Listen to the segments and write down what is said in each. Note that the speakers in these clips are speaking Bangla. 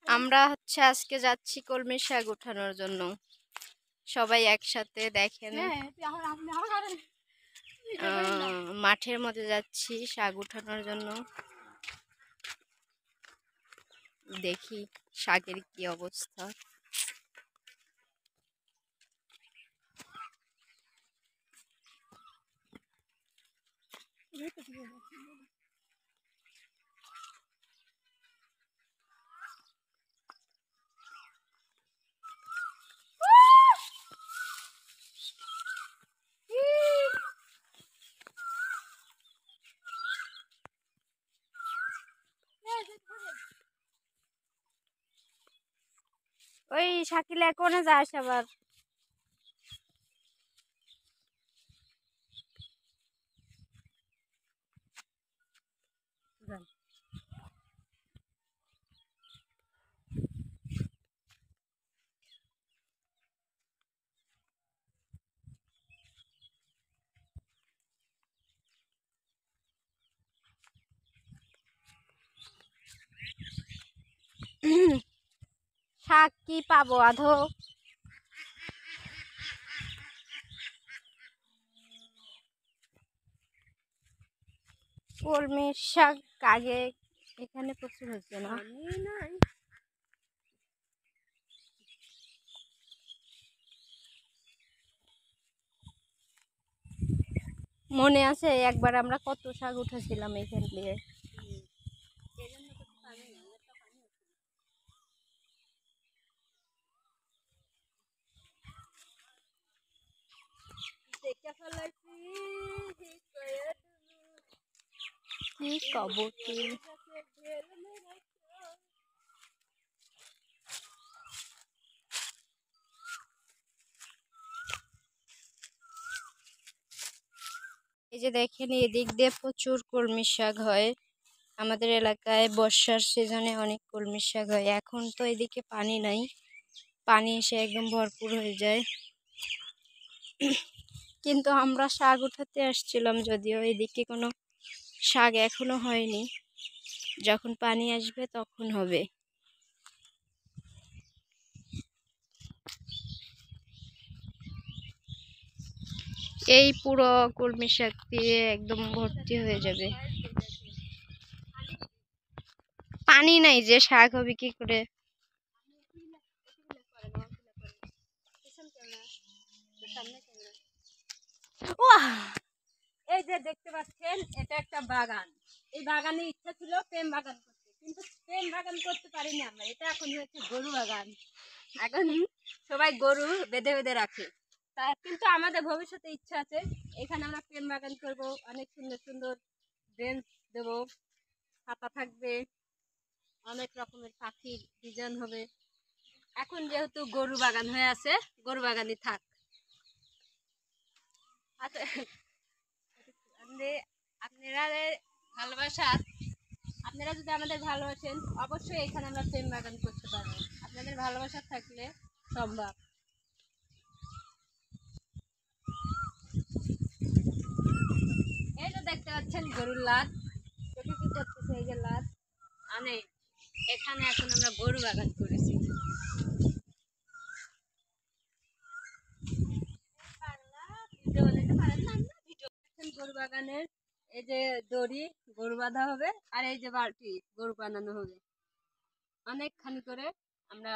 আমরা হচ্ছে আজকে যাচ্ছি কলমি শাক উঠানোর জন্য। সবাই একসাথে দেখেন। মাঠের মধ্যে যাচ্ছি শাক উঠানোর জন্য। দেখি শাকের কি অবস্থা। ওই শাকিলা কোনে যাস আবার? শাক কি পাবো আধো? কলমি শাক আগে এখানে প্রচুর হচ্ছে না? মনে আছে একবার আমরা কত শাক উঠেছিলাম এখান দিয়ে? কি কব কি? এই যে দেখেন এদিক দিয়ে প্রচুর কলমি শাক হয়। আমাদের এলাকায় বর্ষার সিজনে অনেক কলমি শাক হয়। এখন তো এদিকে পানি নাই, পানি এসে একদম ভরপুর হয়ে যায়। কিন্তু আমরা শাক উঠাতে আসছিলাম, যদিও এদিকে কোনো শাক এখনো হয়নি। যখন পানি আসবে তখন হবে। এই পুরো কলমি শাক দিয়ে একদম ভর্তি হয়ে যাবে। পানি নাই যে শাক হবে কি করে? এই যে দেখতে পাচ্ছেন, এটা একটা বাগান। এই বাগানে ইচ্ছা ছিল প্রেম বাগান করতে, কিন্তু প্রেম বাগান করতে পারিনি আমরা। এটা এখন হচ্ছে গরু বাগান। এখন সবাই গরু বেঁধে বেঁধে রাখে। তা কিন্তু আমাদের ভবিষ্যতে ইচ্ছা আছে, এখানে আমরা প্রেম বাগান করব। অনেক সুন্দর সুন্দর বেঞ্চ দেব, ছাতা থাকবে, অনেক রকমের পাখির ডিজাইন হবে। এখন যেহেতু গরু বাগান হয়ে আছে, গরু বাগানই থাক। আচ্ছা, আপনারা ভালোবাসা, আপনারা যদি আমাদের ভালোবাসেন, অবশ্যই এখানে আমরা প্রেম বাগান করতে পারবো। আপনাদের ভালোবাসা থাকলে সম্ভব। এই যে দেখতে পাচ্ছেন গরুর লাদ, কি করতেছে এই যে লাদ আনে। এখানে এখন আমরা গরু বাগান করেছি। গরু বাগানের এই যে দড়ি, গরু বাঁধা হবে, আর এই যে বালতি, গরু বানানো হবে। অনেকখানি করে আমরা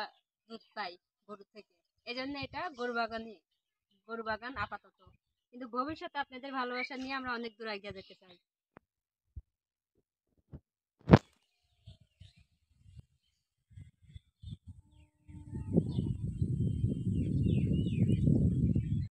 দুধ পাই গরু থেকে। এই জন্য এটা গরু বাগান আপাতত। কিন্তু ভবিষ্যতে আপনাদের ভালোবাসা নিয়ে আমরা অনেক দূর এগিয়ে যেতে চাই।